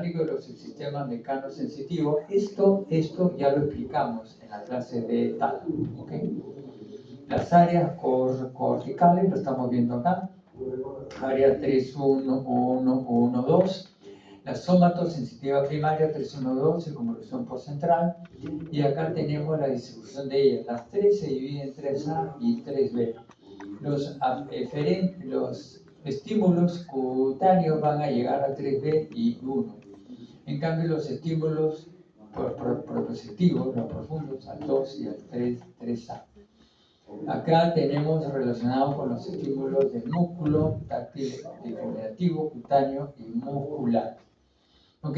partículas del sistema mecanosensitivo. Esto ya lo explicamos en la clase de tálamo, ¿ok? Las áreas corticales, lo estamos viendo acá, área 3,1,1,1,2, la somatosensitiva primaria 3,1,2, circunvolución por central, y acá tenemos la distribución de ellas. Las tres se dividen en 3A y 3B. Los estímulos cutáneos van a llegar a 3B y 1. En cambio, los estímulos proprioceptivos, los profundos, al 2 y al 3A. Acá tenemos relacionado con los estímulos del músculo, táctil, degenerativo, cutáneo y muscular. ¿Ok?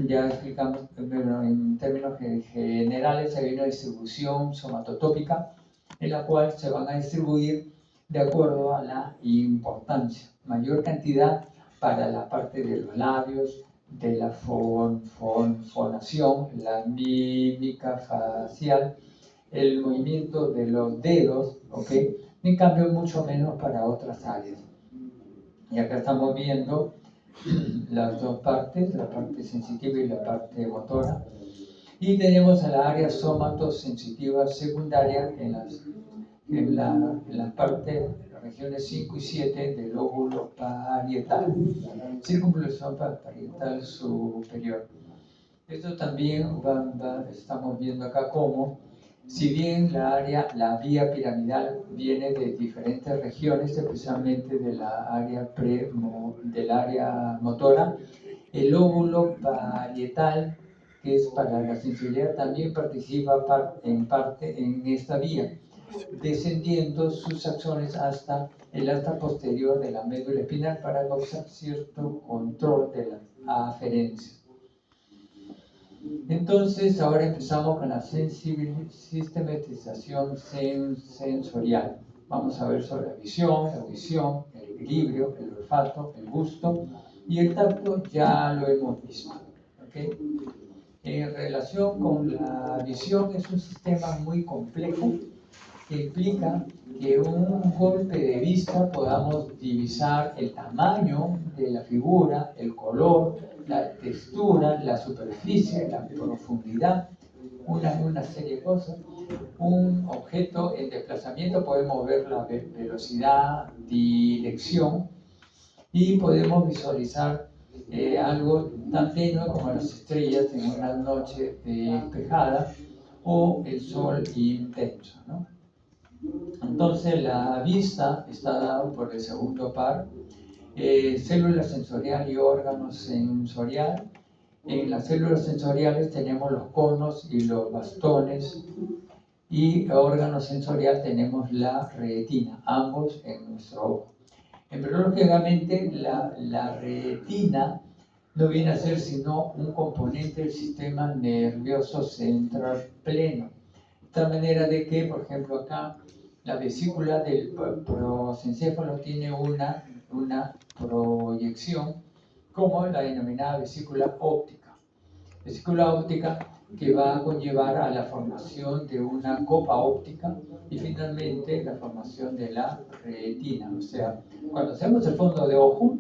Ya explicamos, pero en términos generales hay una distribución somatotópica en la cual se van a distribuir de acuerdo a la importancia. Mayor cantidad para la parte de los labios, de la fonación, la mímica facial, el movimiento de los dedos, ¿ok? En cambio, mucho menos para otras áreas. Y acá estamos viendo las dos partes, la parte sensitiva y la parte motora. Y tenemos a la área somatosensitiva secundaria en las partes, las regiones 5 y 7 del lóbulo parietal, circunvolución parietal superior. Esto también estamos viendo acá como, si bien la vía piramidal viene de diferentes regiones, especialmente del área motora, el lóbulo parietal, que es para la sensibilidad, también participa en parte en esta vía, descendiendo sus axones hasta el asta posterior de la médula espinal para causar cierto control de las aferencias. Entonces, ahora empezamos con la sistematización sensorial. Vamos a ver sobre la visión, la audición, el equilibrio, el olfato, el gusto y el tacto ya lo hemos visto. ¿Okay? En relación con la visión, es un sistema muy complejo que implica que un golpe de vista podamos divisar el tamaño de la figura, el color, la textura, la superficie, la profundidad, una serie de cosas. Un objeto en desplazamiento podemos ver la velocidad, dirección y podemos visualizar algo tan tenue como las estrellas en una noche despejada o el sol intenso, ¿no? Entonces la vista está dada por el segundo par, célula sensorial y órgano sensorial. En las células sensoriales tenemos los conos y los bastones, y órgano sensorial tenemos la retina, ambos en nuestro ojo. Embriológicamente la retina no viene a ser sino un componente del sistema nervioso central pleno. De tal manera de que, por ejemplo, acá la vesícula del prosencéfalo tiene una proyección como la denominada vesícula óptica. Vesícula óptica que va a conllevar a la formación de una copa óptica y finalmente la formación de la retina. O sea, cuando hacemos el fondo de ojo,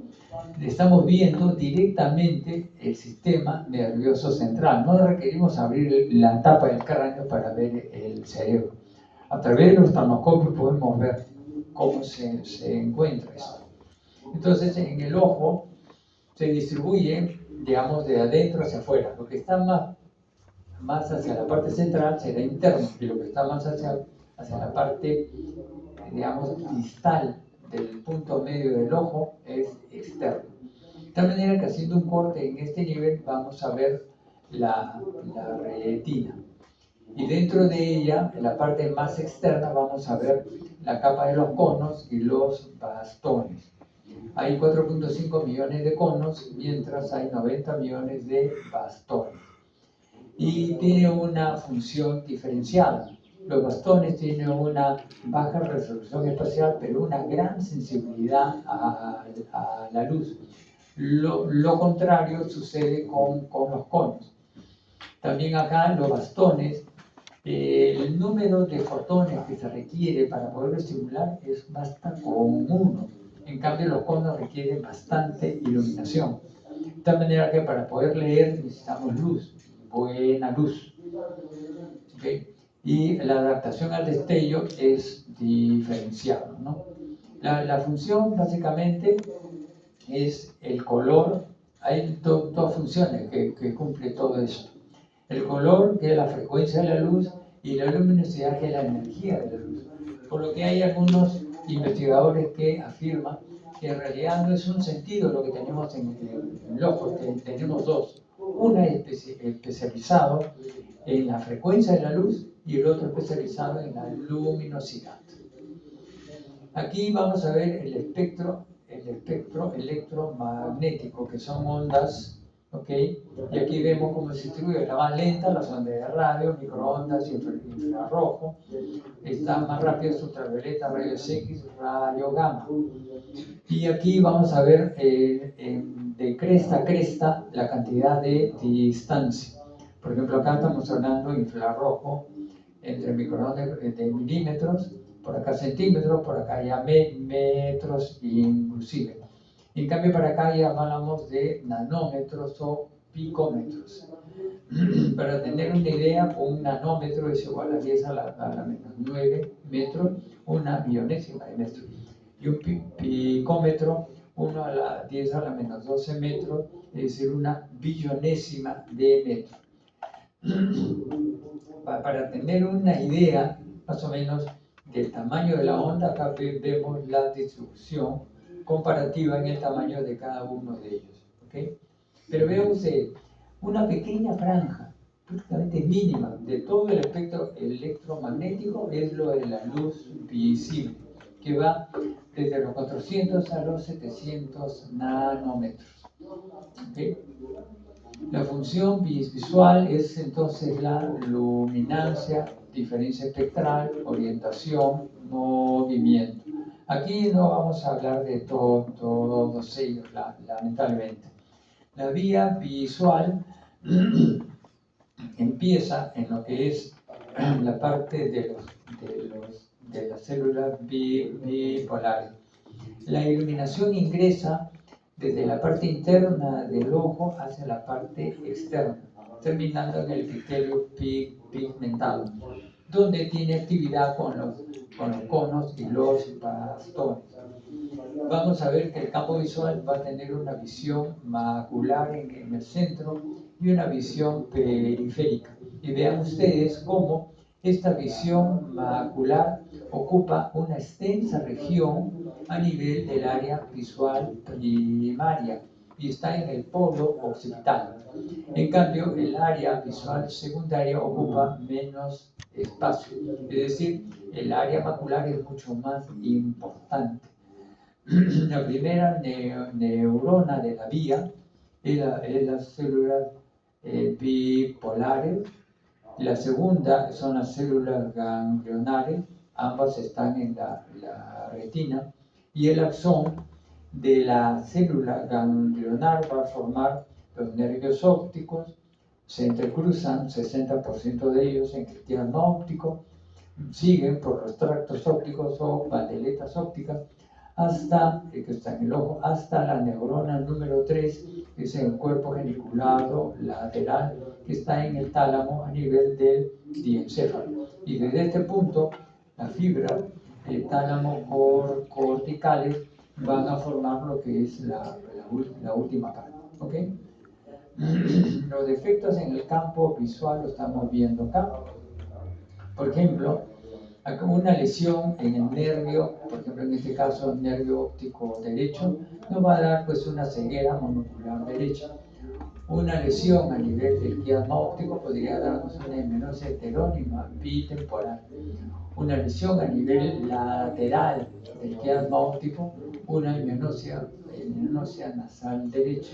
estamos viendo directamente el sistema nervioso central. No requerimos abrir la tapa del cráneo para ver el cerebro. A través de los oftalmoscopios podemos ver cómo se encuentra esto. Entonces, en el ojo se distribuye, digamos, de adentro hacia afuera. Lo que está más hacia la parte central será interno, y lo que está más hacia la parte, digamos, distal del punto medio del ojo es externo. De tal manera que, haciendo un corte en este nivel, vamos a ver la retina. Y dentro de ella, en la parte más externa, vamos a ver la capa de los conos y los bastones. Hay 4.5 millones de conos, mientras hay 90 millones de bastones. Y tiene una función diferenciada. Los bastones tienen una baja resolución espacial, pero una gran sensibilidad a la luz. Lo contrario sucede con los conos. También acá los bastones, el número de fotones que se requiere para poderlo estimular basta con 1. En cambio, los conos requieren bastante iluminación. De tal manera que para poder leer necesitamos luz, buena luz. ¿Okay? Y la adaptación al destello es diferenciado, ¿no? La función básicamente es el color. Hay dos funciones que cumple todo esto. El color, que es la frecuencia de la luz, y la luminosidad, que es la energía de la luz. Por lo que hay algunos investigadores que afirman que en realidad no es un sentido lo que tenemos en el ojo, que tenemos dos. Una especializado en la frecuencia de la luz y el otro especializado en la luminosidad. Aquí vamos a ver el espectro electromagnético, que son ondas, ¿ok? Y aquí vemos cómo se distribuye. La más lenta, las ondas de radio, microondas, infrarrojo. Está más rápido, es ultravioleta, rayos X, rayo gamma. Y aquí vamos a ver de cresta a cresta la cantidad de distancia. Por ejemplo, acá estamos hablando de infrarrojo entre microondas de milímetros, por acá centímetros, por acá ya metros inclusive. En cambio, para acá ya hablamos de nanómetros o picómetros. Para tener una idea, un nanómetro es igual a 10 a la menos 9 metros, una millonésima de metro. Y un picómetro, 1 a la 10 a la menos 12 metros, es decir, una billonésima de metro. Para tener una idea, más o menos, del tamaño de la onda, acá vemos la distribución comparativa en el tamaño de cada uno de ellos. ¿Okay? Pero veamos una pequeña franja, prácticamente mínima, de todo el espectro electromagnético es lo de la luz visible, que va desde los 400 a los 700 nanómetros. ¿Okay? La función visual es entonces la luminancia, diferencia espectral, orientación, movimiento. Aquí no vamos a hablar de todos ellos, lamentablemente. La vía visual empieza en lo que es la parte de las células bipolares. La iluminación ingresa desde la parte interna del ojo hacia la parte externa, terminando en el epitelio pigmentado, donde tiene actividad con los conos y los bastones. Vamos a ver que el campo visual va a tener una visión macular en el centro y una visión periférica. Y vean ustedes cómo esta visión macular ocupa una extensa región a nivel del área visual primaria y está en el polo occipital. En cambio, el área visual secundaria ocupa menos espacio, es decir, el área macular es mucho más importante. La primera neurona de la vía es las células bipolares. La segunda son las células ganglionares, ambas están en la retina, y el axón de la célula ganglionar va a formar los nervios ópticos, se entrecruzan 60% de ellos en el quiasma óptico, siguen por los tractos ópticos o bandeletas ópticas, hasta, que está en el ojo, hasta la neurona número 3, que es el cuerpo geniculado lateral, que está en el tálamo a nivel del diencéfalo. Y desde este punto, las fibras tálamo corticales van a formar lo que es la última parte. ¿Okay? Los defectos en el campo visual lo estamos viendo acá. Por ejemplo, una lesión en el nervio, por ejemplo en este caso el nervio óptico derecho, nos va a dar pues una ceguera monocular derecha. Una lesión a nivel del quiasma óptico podría darnos una heminosia heterónima bitemporal. Una lesión a nivel lateral del quiasma óptico, una heminosia nasal derecha.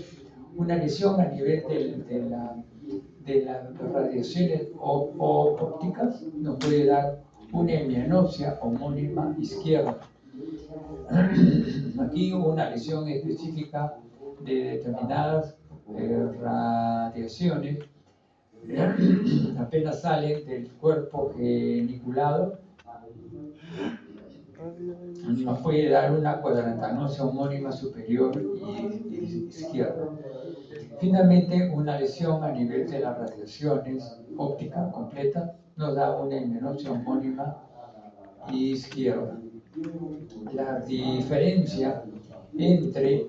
Una lesión a nivel de las radiaciones ópticas nos puede dar una hemianopsia homónima izquierda. Aquí hubo una lesión específica de determinadas radiaciones apenas salen del cuerpo geniculado, nos puede dar una cuadrantanosia homónima superior y izquierda. Finalmente, una lesión a nivel de las radiaciones ópticas completas nos da una hemianopsia homónima izquierda. La diferencia entre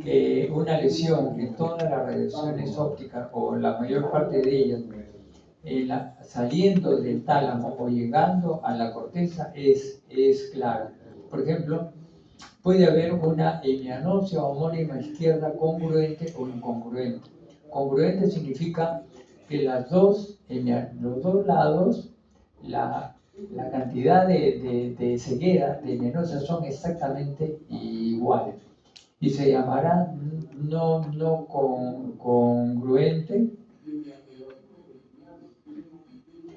que una lesión en todas las radiaciones ópticas o la mayor parte de ellas saliendo del tálamo o llegando a la corteza es clara. Por ejemplo, puede haber una hemianopsia homónima izquierda congruente o incongruente. Congruente significa que los dos lados, la cantidad de ceguera, de hemianopsia, son exactamente iguales. Y se llamará no congruente,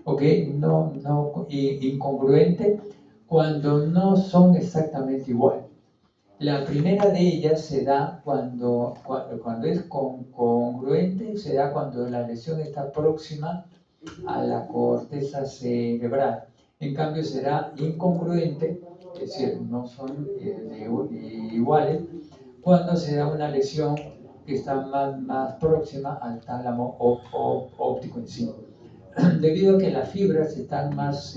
¿ok? Incongruente cuando no son exactamente iguales. La primera de ellas se da cuando es congruente, se da cuando la lesión está próxima a la corteza cerebral. En cambio será incongruente, es decir, no son iguales, cuando se da una lesión que está más próxima al tálamo óptico en sí. Debido a que las fibras están más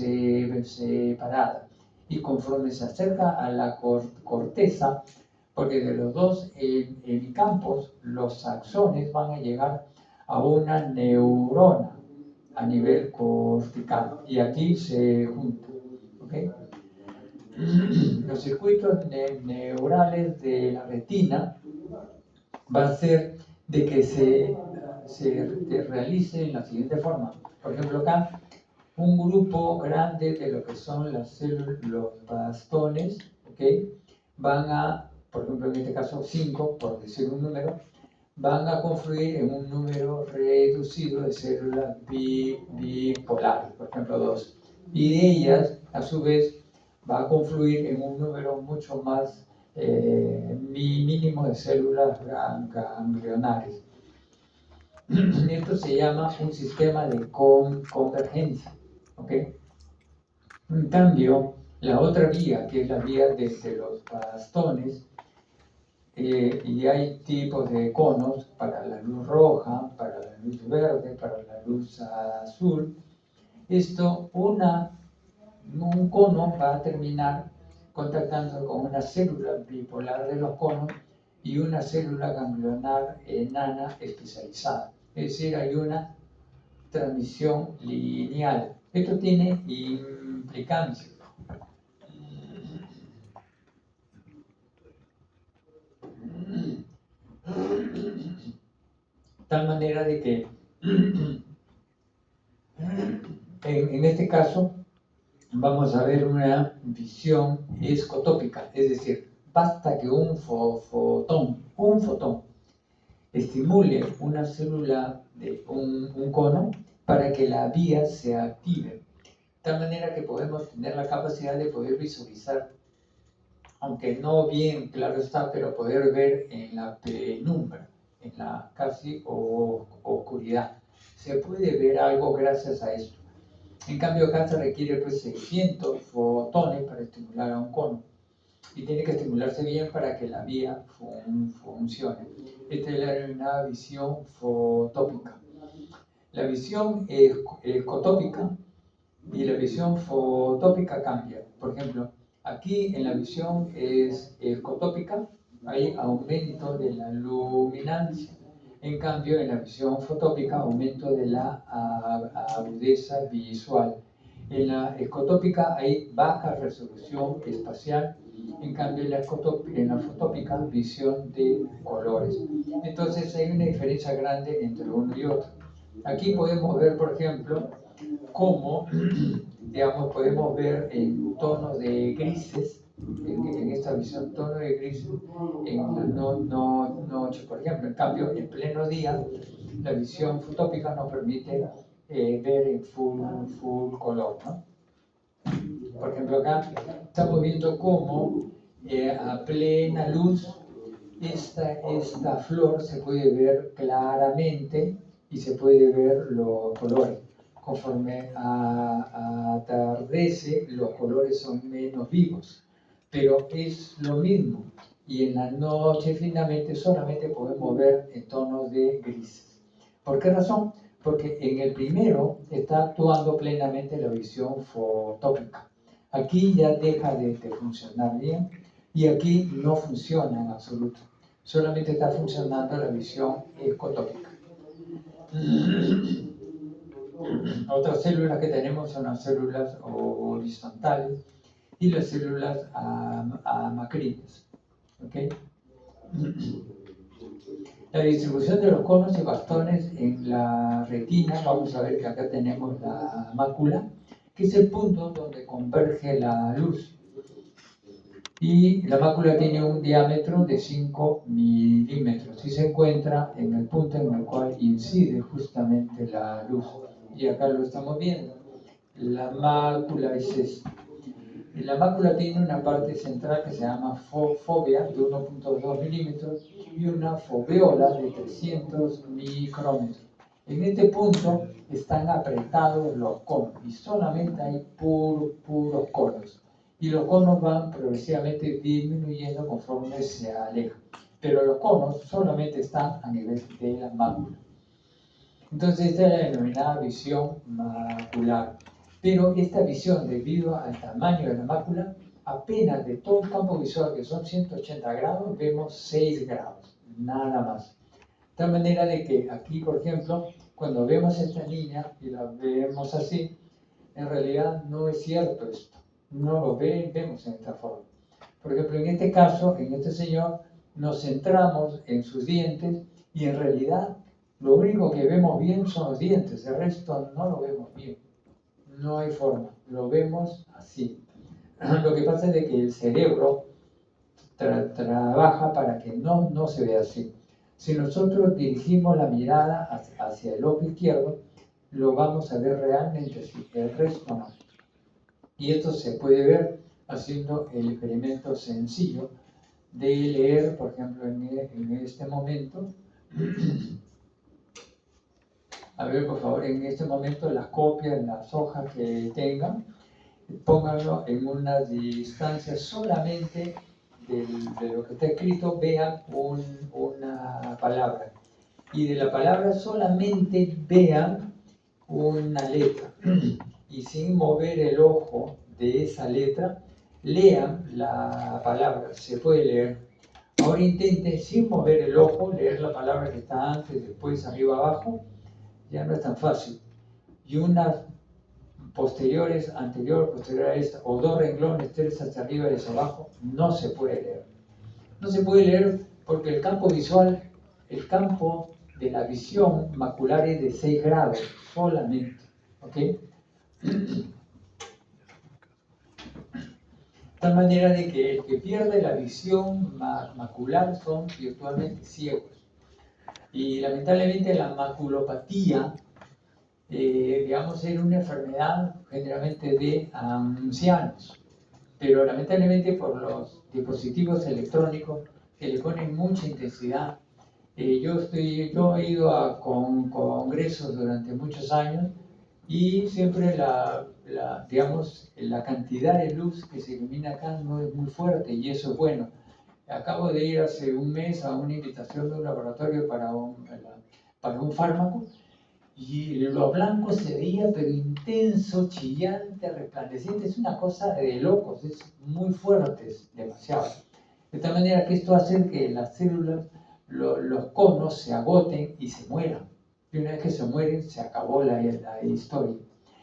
separadas y conforme se acerca a la corteza, porque de los dos hemicampos, los axones van a llegar a una neurona a nivel cortical y aquí se juntan. ¿Okay? Los circuitos neurales de la retina va a ser de que se realice en la siguiente forma. Por ejemplo, acá, un grupo grande de lo que son las células, los bastones, ¿okay? Van a, por ejemplo, en este caso 5, por decir un número, van a confluir en un número reducido de células bipolares, por ejemplo 2. Y de ellas, a su vez, va a confluir en un número mucho más mínimo de células ganglionares. Esto se llama un sistema de convergencia. ¿Okay? En cambio, la otra vía, que es la vía desde los bastones, y hay tipos de conos para la luz roja, para la luz verde, para la luz azul. Esto, un cono va a terminar contactando con una célula bipolar de los conos y una célula ganglionar enana especializada. Es decir, hay una transmisión lineal. Esto tiene implicancias. Tal manera de que en este caso vamos a ver una visión escotópica, es decir, basta que un fotón estimule una célula de un cono para que la vía se active, de tal manera que podemos tener la capacidad de poder visualizar, aunque no bien claro está, pero poder ver en la penumbra, en la casi oscuridad. Se puede ver algo gracias a esto. En cambio acá se requiere pues 600 fotones para estimular a un cono y tiene que estimularse bien para que la vía funcione. Esta es una visión fotópica. La visión escotópica y la visión fotópica cambia. Por ejemplo, aquí en la visión escotópica hay aumento de la luminancia. En cambio, en la visión fotópica, aumento de la agudeza visual. En la escotópica hay baja resolución espacial. En cambio, en la fotópica, visión de colores. Entonces, hay una diferencia grande entre uno y otro. Aquí podemos ver, por ejemplo, cómo, digamos, podemos ver en tonos de grises, en esta visión, tono de grises en la noche, por ejemplo. En cambio, en pleno día, la visión fotópica nos permite ver en full color, ¿no? Por ejemplo, acá estamos viendo cómo a plena luz esta flor se puede ver claramente y se puede ver los colores. Conforme atardece, los colores son menos vivos, pero es lo mismo. y en la noche finalmente solamente podemos ver en tonos de grises. ¿Por qué razón? Porque en el primero está actuando plenamente la visión fotópica. Aquí ya deja de funcionar bien y aquí no funciona en absoluto. Solamente está funcionando la visión ecotópica. Otras células que tenemos son las células horizontales y las células amacrinas. ¿Okay? La distribución de los conos y bastones en la retina, vamos a ver que acá tenemos la mácula, que es el punto donde converge la luz. Y la mácula tiene un diámetro de 5 milímetros y se encuentra en el punto en el cual incide justamente la luz. Y acá lo estamos viendo. La mácula es esta. Y la mácula tiene una parte central que se llama fóvea de 1.2 milímetros y una foveola de 300 micrómetros. En este punto están apretados los conos y solamente hay puros conos. Y los conos van progresivamente disminuyendo conforme se alejan. Pero los conos solamente están a nivel de la mácula. Entonces esta es la denominada visión macular. Pero esta visión, debido al tamaño de la mácula, apenas de todo el campo visual, que son 180 grados, vemos 6 grados, nada más. De tal manera de que aquí, por ejemplo, cuando vemos a esta niña y la vemos así, en realidad no es cierto esto. No lo vemos en esta forma. Por ejemplo, en este caso, en este señor, nos centramos en sus dientes y en realidad lo único que vemos bien son los dientes, el resto no lo vemos bien. No hay forma, lo vemos así. Lo que pasa es de que el cerebro trabaja para que no se vea así. Si nosotros dirigimos la mirada hacia el ojo izquierdo, lo vamos a ver realmente así, el resto no. Y esto se puede ver haciendo el experimento sencillo de leer, por ejemplo, en este momento. A ver, por favor, en este momento las copias, las hojas que tengan, pónganlo en una distancia solamente de lo que está escrito, vean una palabra. Y de la palabra solamente vean una letra. Y sin mover el ojo de esa letra, lean la palabra. Se puede leer. Ahora intenten, sin mover el ojo, leer la palabra que está antes, después, arriba, abajo. Ya no es tan fácil. Y unas posteriores, anterior, posterior a esta, o dos renglones, tres hacia arriba y hacia abajo, no se puede leer. No se puede leer porque el campo visual, el campo de la visión macular es de 6 grados solamente. ¿Ok? De tal manera de que el que pierde la visión macular son virtualmente ciegos. Y lamentablemente la maculopatía, digamos, era una enfermedad generalmente de ancianos, pero lamentablemente por los dispositivos electrónicos que le ponen mucha intensidad. Yo he ido a congresos durante muchos años y siempre digamos, la cantidad de luz que se ilumina acá no es muy fuerte y eso es bueno. Acabo de ir hace un mes a una invitación de un laboratorio para un fármaco y lo blanco se veía pero intenso, chillante, resplandeciente, es una cosa de locos, es muy fuerte, es demasiado. De tal manera que esto hace que las células, los conos se agoten y se mueran. Y una vez que se mueren, se acabó la historia.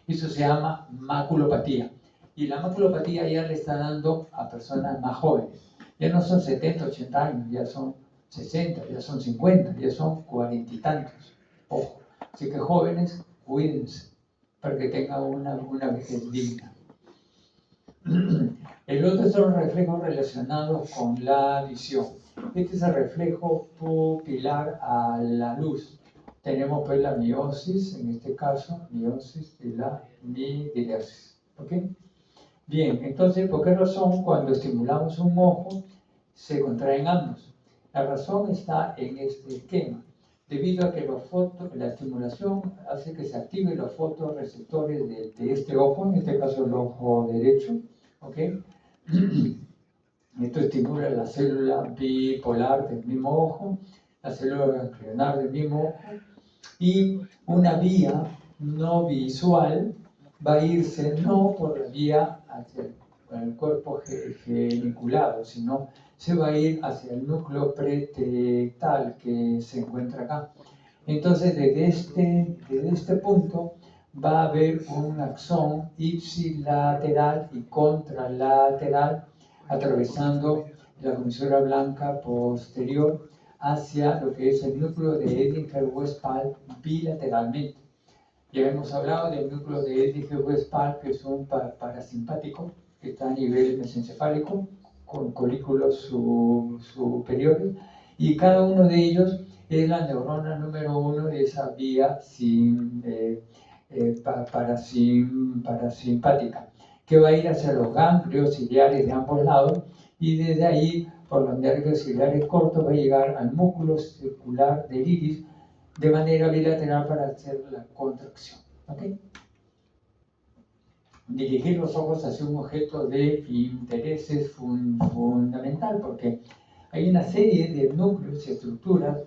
Eso se llama maculopatía. Y la maculopatía ya le está dando a personas más jóvenes. Ya no son 70, 80 años, ya son 60, ya son 50, ya son 40 y tantos. Ojo. Así que jóvenes, cuídense para que tengan una vejez digna. El otro son los reflejos relacionados con la visión. Este es el reflejo pupilar a la luz. Tenemos pues la miosis, en este caso, miosis y la miosis. ¿Ok? Bien, entonces, ¿por qué razón cuando estimulamos un ojo se contraen ambos? La razón está en este esquema. Debido a que la estimulación hace que se activen los fotorreceptores de este ojo, en este caso el ojo derecho, ¿ok? Esto estimula la célula bipolar del mismo ojo, la célula ganglionar del mismo ojo, y una vía no visual va a irse no por la vía hacia el cuerpo geniculado, sino se va a ir hacia el núcleo pretectal que se encuentra acá. Entonces, desde este punto va a haber un axón ipsilateral y contralateral atravesando la comisura blanca posterior hacia lo que es el núcleo de Edinger-Westphal bilateralmente. Ya hemos hablado del núcleo de Edinger-Westphal, que es un parasimpático que está a nivel mesencefálico con colículos superiores, y cada uno de ellos es la neurona número 1 de esa vía parasimpática, que va a ir hacia los ganglios ciliares de ambos lados, y desde ahí, por los nervios ciliares cortos, va a llegar al músculo circular del iris de manera bilateral para hacer la contracción. ¿Okay? Dirigir los ojos hacia un objeto de interés es fundamental, porque hay una serie de núcleos y estructuras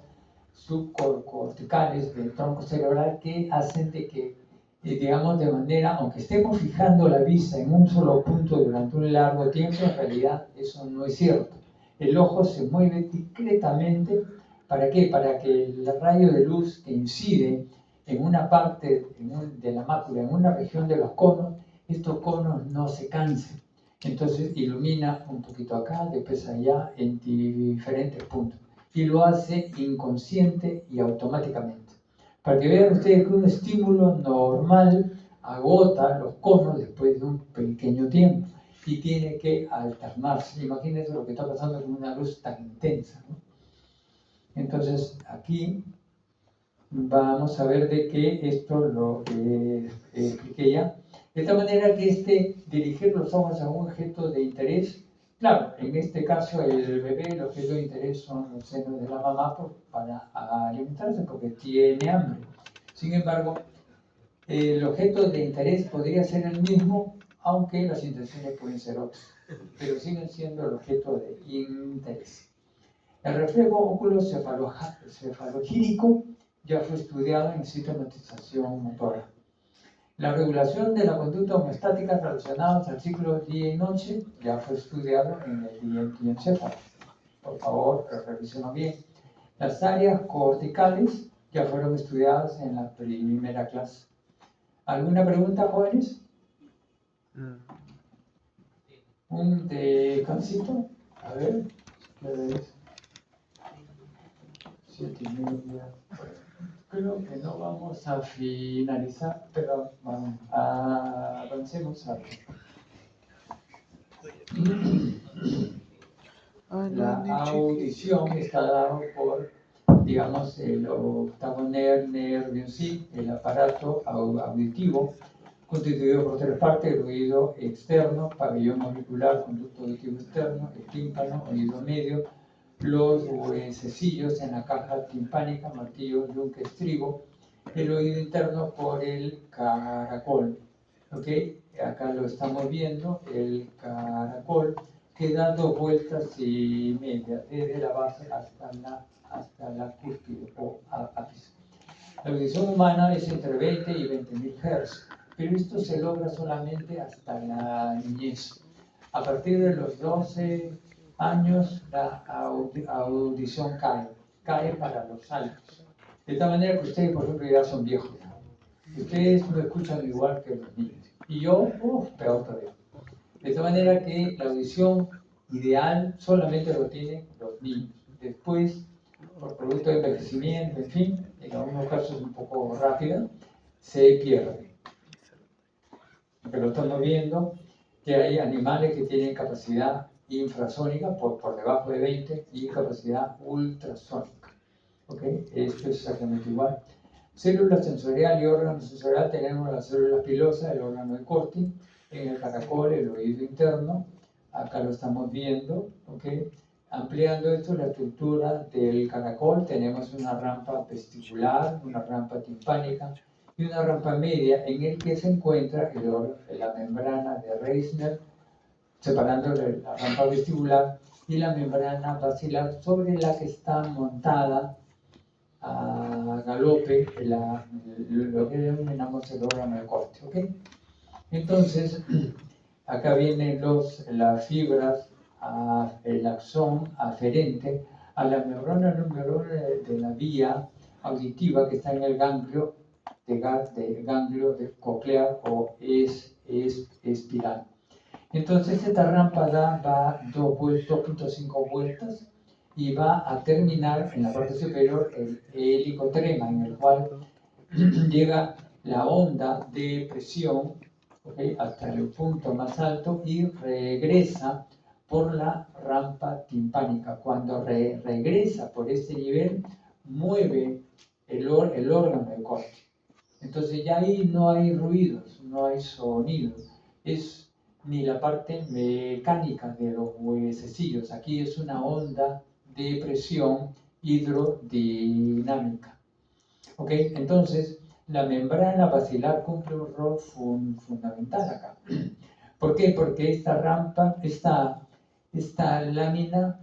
subcorticales del tronco cerebral que hacen de que, digamos, de manera, aunque estemos fijando la vista en un solo punto durante un largo tiempo, en realidad eso no es cierto. El ojo se mueve discretamente. ¿Para qué? Para que el rayo de luz que incide en una parte de la mácula, en una región de los conos, estos conos no se cansen. Entonces ilumina un poquito acá, después allá, en diferentes puntos. Y lo hace inconsciente y automáticamente. Para que vean ustedes que un estímulo normal agota los conos después de un pequeño tiempo y tiene que alternarse. Imagínense lo que está pasando con una luz tan intensa, ¿no? Entonces aquí vamos a ver de qué esto lo expliqué ya. De tal manera que dirigir los ojos a un objeto de interés, claro, en este caso el bebé, el objeto de interés son los senos de la mamá para alimentarse porque tiene hambre. Sin embargo, el objeto de interés podría ser el mismo, aunque las intenciones pueden ser otras, pero siguen siendo el objeto de interés. El reflejo óculo-cefalogírico ya fue estudiado en sistematización motora. La regulación de la conducta homeostática relacionada al ciclo día y noche ya fue estudiado en el diencéfalo. Por favor, revísenlo bien. Las áreas corticales ya fueron estudiadas en la primera clase. ¿Alguna pregunta, jóvenes? Un descansito. A ver, ¿qué es? 7:30. Creo que no vamos a finalizar, pero vamos, avancemos algo. La audición está dada por, digamos, el octavo nervio en sí, el aparato auditivo, constituido por 3 partes: el oído externo, pabellón auricular, conducto auditivo externo, el tímpano, oído medio, los huesecillos en la caja timpánica, martillo, yunque, estribo, el oído interno por el caracol. ¿Ok? Acá lo estamos viendo, el caracol, que da 2 vueltas y media, desde la base hasta la cúspide o ápice. La audición humana es entre 20 y 20.000 Hz, pero esto se logra solamente hasta la niñez. A partir de los 12 años, la audición cae para los altos. De tal manera que ustedes, por ejemplo, ya son viejos. Ustedes no escuchan igual que los niños. Y yo, peor todavía. De tal manera que la audición ideal solamente lo tienen los niños. Después, por producto de envejecimiento, en fin, en algunos casos un poco rápida, se pierde. Porque lo estamos viendo que hay animales que tienen capacidad infrasónica por debajo de 20 y capacidad ultrasónica. ¿Ok? Esto es exactamente igual. Célula sensorial y órgano sensorial, tenemos la célula pilosa, el órgano de Corti, en el caracol, el oído interno, acá lo estamos viendo, ¿ok? Ampliando esto, la estructura del caracol, tenemos una rampa vestibular, una rampa timpánica y una rampa media en el que se encuentra la membrana de Reisner, separando la rampa vestibular y la membrana basilar sobre la que está montada a galope lo que denominamos el órgano de corte, ¿ok? Entonces, acá vienen las fibras, el axón aferente a la neurona número 1 de la vía auditiva que está en el ganglio coclear o espiral. Entonces esta rampa va 2.5 vueltas y va a terminar en la parte superior el helicotrema, en el cual llega la onda de presión, ¿okay?, hasta el punto más alto y regresa por la rampa timpánica. Cuando regresa por este nivel, mueve el órgano de corte. Entonces ya ahí no hay ruidos, no hay sonidos, es ni la parte mecánica de los huesecillos. Aquí es una onda de presión hidrodinámica. ¿Ok? Entonces, la membrana basilar cumple un rol fundamental acá. ¿Por qué? Porque esta rampa, esta lámina,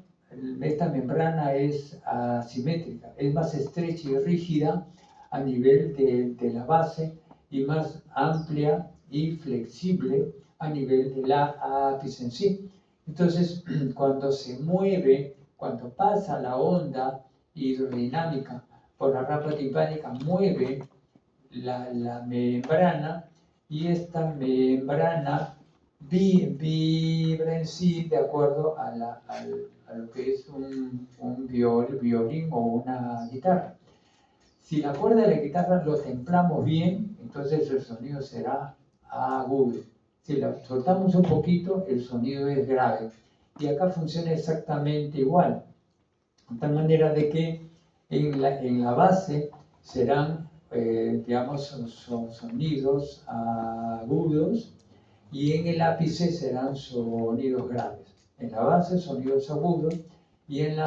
esta membrana es asimétrica, es más estrecha y rígida a nivel de la base y más amplia y flexible a nivel de la ápice en sí. Entonces, cuando se mueve, cuando pasa la onda hidrodinámica por la rampa timpánica, mueve la membrana y esta membrana vibra en sí de acuerdo a lo que es un violín o una guitarra. Si la cuerda de la guitarra lo templamos bien, entonces el sonido será agudo. Si la soltamos un poquito, el sonido es grave. Y acá funciona exactamente igual. De tal manera de que en la base serán, digamos, sonidos agudos y en el ápice serán sonidos graves. En la base sonidos agudos y en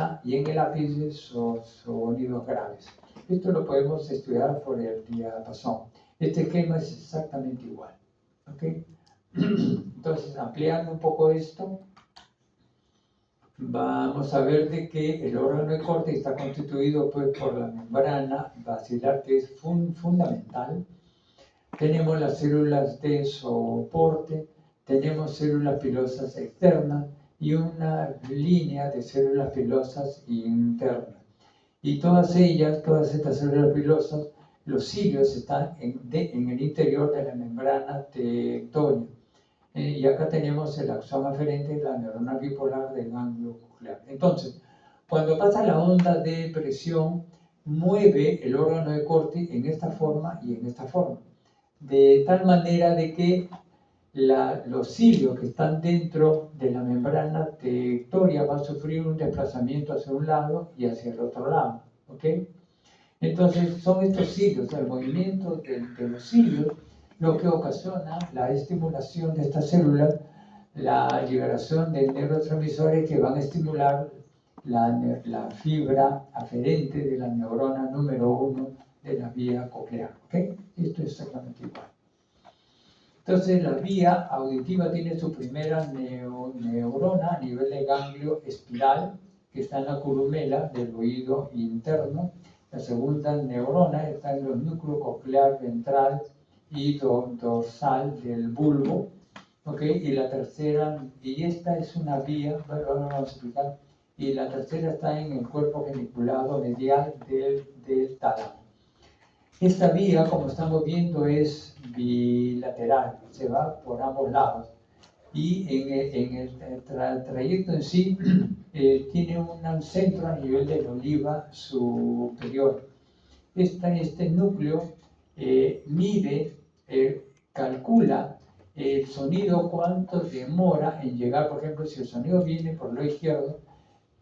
el ápice sonidos graves. Esto lo podemos estudiar por el diapasón. Este esquema es exactamente igual. ¿Okay? Entonces, ampliando un poco esto, vamos a ver de que el órgano de corte está constituido pues, por la membrana basilar, que es fundamental. Tenemos las células de soporte, tenemos células pilosas externas y una línea de células pilosas internas. Y todas estas células pilosas, los cilios están en el interior de la membrana tectónica. Y acá tenemos el axón aferente y la neurona bipolar del ganglio coclear. Entonces, cuando pasa la onda de presión, mueve el órgano de corte en esta forma y en esta forma. De tal manera de que los cilios que están dentro de la membrana tectórica van a sufrir un desplazamiento hacia un lado y hacia el otro lado. ¿Ok? Entonces, son estos cilios, el movimiento de los cilios, lo que ocasiona la estimulación de estas células, la liberación de neurotransmisores que van a estimular la fibra aferente de la neurona número 1 de la vía coclear. ¿Okay? Esto es exactamente igual. Entonces, la vía auditiva tiene su primera neurona a nivel de ganglio espiral, que está en la columela del oído interno. La segunda neurona está en los núcleos coclear ventral y dorsal del bulbo. ¿Okay? Y la tercera, y esta es una vía, bueno, ahora vamos a explicar, y la tercera está en el cuerpo geniculado medial del tálamo. Esta vía, como estamos viendo, es bilateral, se va por ambos lados. Y en el trayecto en sí tiene un centro a nivel de la oliva superior. Este núcleo mide, calcula el sonido, cuánto demora en llegar. Por ejemplo, si el sonido viene por lo izquierdo,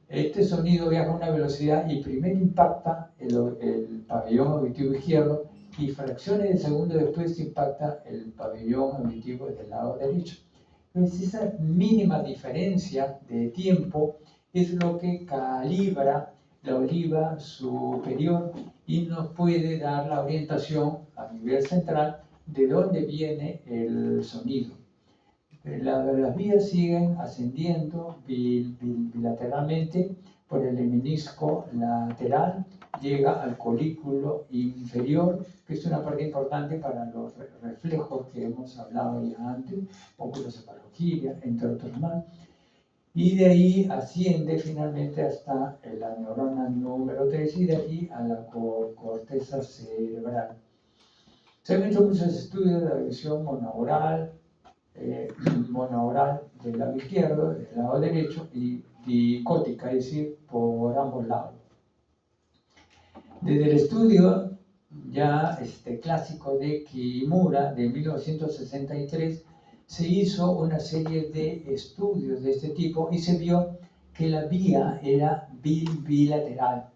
este sonido viaja a una velocidad y primero impacta el pabellón auditivo izquierdo y fracciones de segundo después impacta el pabellón auditivo del lado derecho. Entonces, esa mínima diferencia de tiempo es lo que calibra la oliva superior y nos puede dar la orientación a nivel central de dónde viene el sonido. Las vías siguen ascendiendo bilateralmente por el menisco lateral, llega al colículo inferior, que es una parte importante para los reflejos que hemos hablado ya antes, oculocefalogiria, entre otros más. Y de ahí asciende finalmente hasta la neurona número 3 y de aquí a la corteza cerebral. Se han hecho muchos estudios de la visión monaural del lado izquierdo, del lado derecho y dicótica, es decir, por ambos lados. Desde el estudio ya clásico de Kimura de 1963 se hizo una serie de estudios de este tipo y se vio que la vía era bilateral.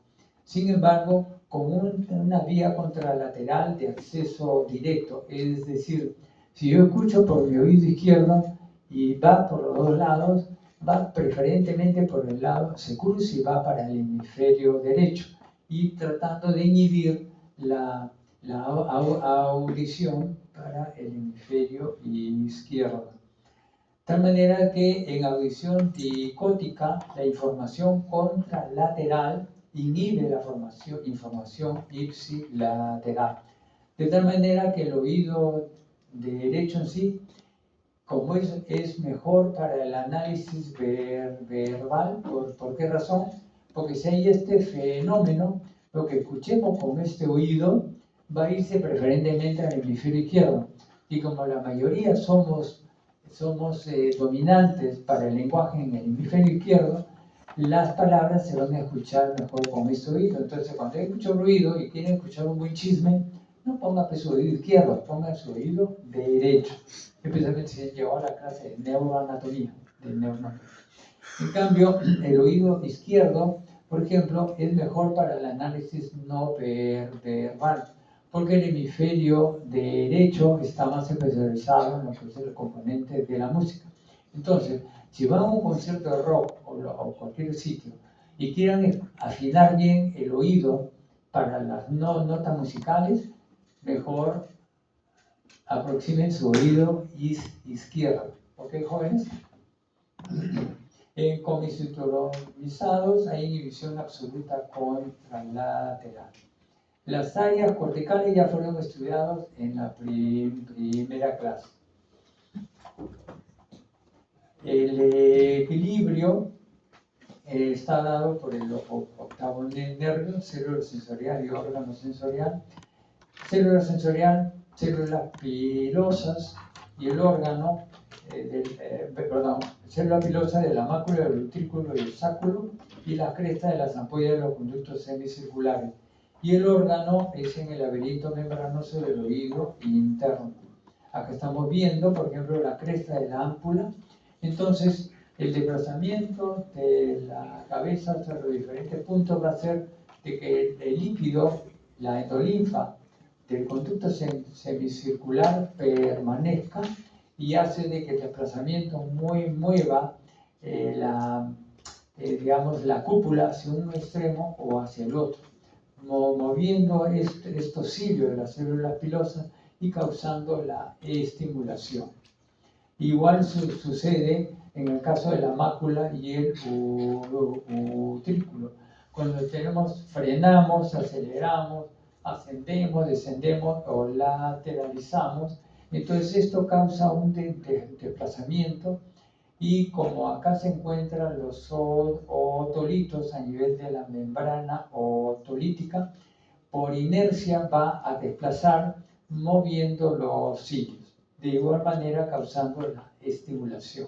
Sin embargo, con una vía contralateral de acceso directo, es decir, si yo escucho por mi oído izquierdo y va por los dos lados, va preferentemente por el lado, se cruza y va para el hemisferio derecho, y tratando de inhibir la audición para el hemisferio izquierdo. De tal manera que en audición dicótica la información contralateral inhibe la información ipsilateral. De tal manera que el oído derecho en sí, como es mejor para el análisis verbal, ¿por qué razón? Porque si hay este fenómeno, lo que escuchemos con este oído va a irse preferentemente al hemisferio izquierdo. Y como la mayoría somos dominantes para el lenguaje en el hemisferio izquierdo, las palabras se van a escuchar mejor con este oído. Entonces, cuando hay mucho ruido y quieren escuchar un buen chisme, no ponga su oído izquierdo, ponga su oído derecho. Especialmente si llegó a la clase de neuroanatomía. En cambio, el oído izquierdo, por ejemplo, es mejor para el análisis no verbal, porque el hemisferio derecho está más especializado en lo que es el componente de la música. Entonces, si van a un concierto de rock o cualquier sitio y quieran afinar bien el oído para las notas musicales, mejor aproximen su oído izquierdo. ¿Ok, jóvenes? Con mis sincronizados hay inhibición absoluta contralateral. Las áreas corticales ya fueron estudiadas en la primera clase. El equilibrio está dado por el octavo nervio, célula sensorial y órgano sensorial. Célula sensorial, células pilosas y el órgano, célula pilosa de la mácula, del utrículo y el sáculo, y las crestas de las ampollas de los conductos semicirculares. Y el órgano es en el laberinto membranoso del oído interno. Acá estamos viendo, por ejemplo, la cresta de la ámpula. Entonces, el desplazamiento de la cabeza hacia los diferentes puntos va a hacer de que el lípido, la endolinfa del conducto semicircular permanezca y hace de que el desplazamiento mueva la cúpula hacia un extremo o hacia el otro, moviendo estos cilios de las células pilosas y causando la estimulación. Igual sucede en el caso de la mácula y el utrículo. Cuando frenamos, aceleramos, ascendemos, descendemos o lateralizamos, entonces esto causa un desplazamiento, y como acá se encuentran los otolitos a nivel de la membrana otolítica, por inercia va a desplazar moviendo los cilios, de igual manera causando la estimulación.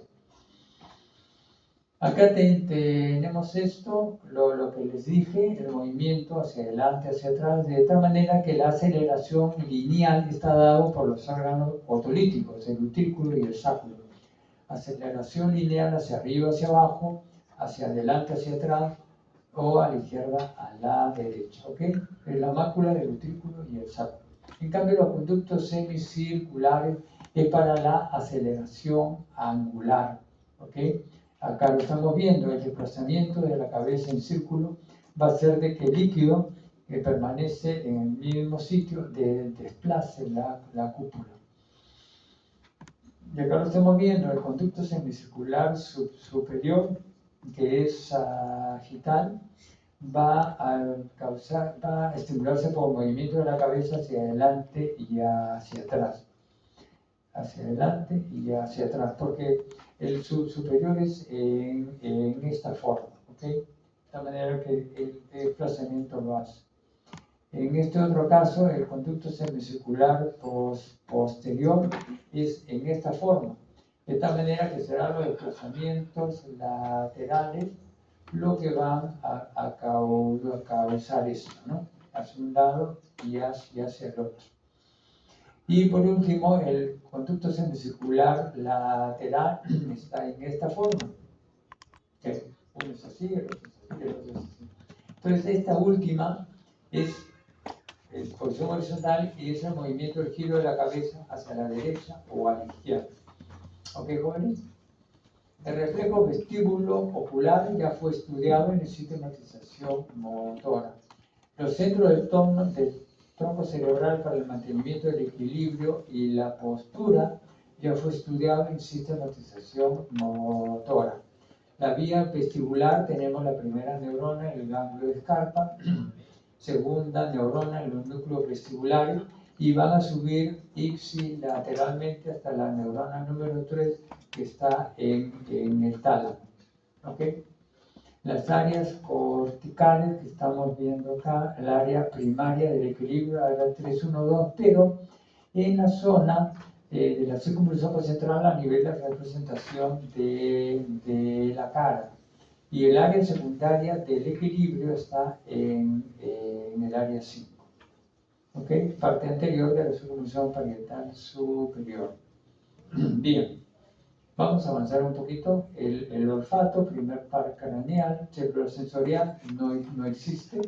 Acá tenemos esto, lo que les dije, el movimiento hacia adelante, hacia atrás, de tal manera que la aceleración lineal está dado por los órganos otolíticos, el utrículo y el sáculo. Aceleración lineal hacia arriba, hacia abajo, hacia adelante, hacia atrás, o a la izquierda, a la derecha, ¿ok? Es la mácula del utrículo y el sáculo. En cambio, los conductos semicirculares es para la aceleración angular, ¿ok? Acá lo estamos viendo, el desplazamiento de la cabeza en círculo va a ser de que el líquido que permanece en el mismo sitio desplace la cúpula. Y acá lo estamos viendo, el conducto semicircular superior, que es sagital, va a estimularse por movimiento de la cabeza hacia adelante y hacia atrás. Hacia adelante y hacia atrás, porque el superior es en esta forma, ¿ok? De esta manera que el desplazamiento lo hace. En este otro caso, el conducto semicircular posterior es en esta forma. De tal manera que serán los desplazamientos laterales lo que van a causar esto, ¿no? Hacia un lado y hacia el otro. Y por último, el conducto semicircular lateral está en esta forma. Uno es así, el otro es así, el otro es así. Entonces, esta última es posición horizontal y es el movimiento del giro de la cabeza hacia la derecha o a la izquierda. ¿Ok, jóvenes? El reflejo vestíbulo ocular ya fue estudiado en el sistematización motora. Los centros del tronco cerebral para el mantenimiento del equilibrio y la postura ya fue estudiado en sistematización motora. La vía vestibular, tenemos la primera neurona en el ganglio de Scarpa, segunda neurona en los núcleos vestibulares, y van a subir ipsilateralmente hasta la neurona número 3 que está en el tálamo. ¿Okay? Las áreas corticales que estamos viendo acá, el área primaria del equilibrio, área 312, pero en la zona de la circunvolución central a nivel de representación de la cara. Y el área secundaria del equilibrio está en el área 5. ¿Okay? Parte anterior de la circunvolución parietal superior. Bien. Vamos a avanzar un poquito. El olfato, primer par craneal, cerebro sensorial, no existe.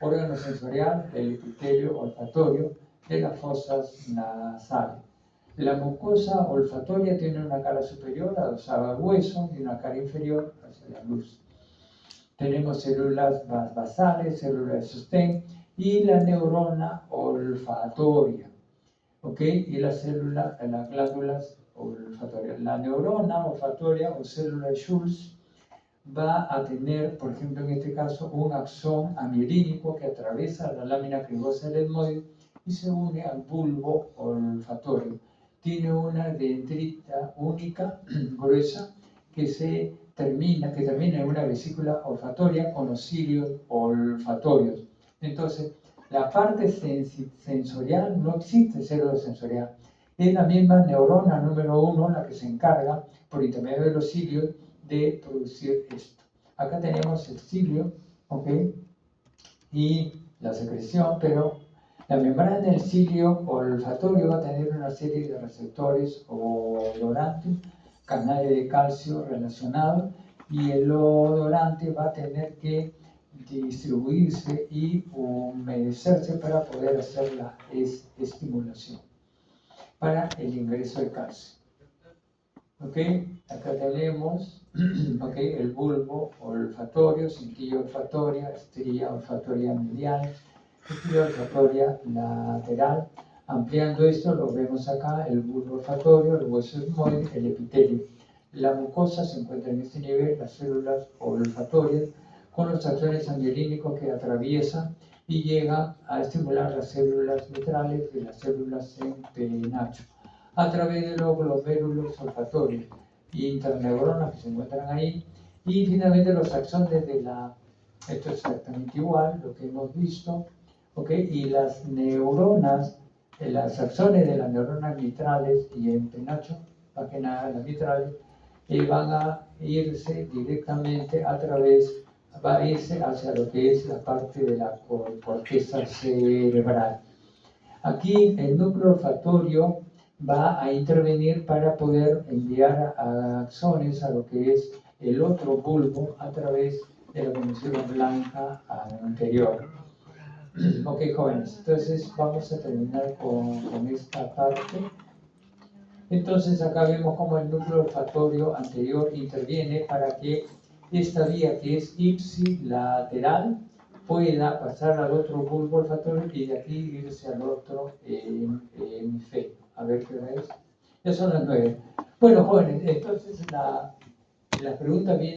Órgano sensorial, el epitelio olfatorio de las fosas nasales. La mucosa olfatoria tiene una cara superior adosada al hueso y una cara inferior hacia la luz. Tenemos células basales, células de sostén y la neurona olfatoria. ¿Ok? Y las glándulas olfatoria. La neurona olfatoria o célula de Schultz va a tener, por ejemplo, en este caso, un axón amielínico que atraviesa la lámina cribosa del etmoide y se une al bulbo olfatorio. Tiene una dendrita única, gruesa, que termina en una vesícula olfatoria con los cilios olfatorios. Entonces, la parte sensorial no existe célula sensorial. Es la misma neurona número 1 la que se encarga, por intermedio de los cilios, de producir esto. Acá tenemos el cilio, ¿ok? Y la secreción, pero la membrana del cilio olfatorio va a tener una serie de receptores odorantes, canales de calcio relacionados, y el odorante va a tener que distribuirse y humedecerse para poder hacer la estimulación para el ingreso de calcio. ¿Ok? Acá tenemos el bulbo olfatorio, cintilla olfatoria, estría olfatoria medial, estría olfatoria lateral. Ampliando esto, lo vemos acá, el bulbo olfatorio, el hueso etmoide, el epitelio. La mucosa se encuentra en este nivel, las células olfatorias, con los axones angiolínicos que atraviesan y llega a estimular las células mitrales de las células en penacho a través de los glomérulos olfatorios, interneuronas que se encuentran ahí, y finalmente los axones esto es exactamente igual, lo que hemos visto, ¿okay? Y las neuronas, los axones de las neuronas mitrales y en penacho, más que nada las mitrales, van a irse directamente va a irse hacia lo que es la parte de la corteza cerebral. Aquí el núcleo olfatorio va a intervenir para poder enviar a axones a lo que es el otro bulbo a través de la conducción blanca anterior. Ok, jóvenes, entonces vamos a terminar con esta parte. Entonces acá vemos cómo el núcleo olfatorio anterior interviene para que esta vía que es ipsilateral pueda pasar al otro bulbo olfatorio y de aquí irse al otro hemisferio. A ver qué hora es. Ya son las 9. Bueno, jóvenes, entonces la pregunta viene.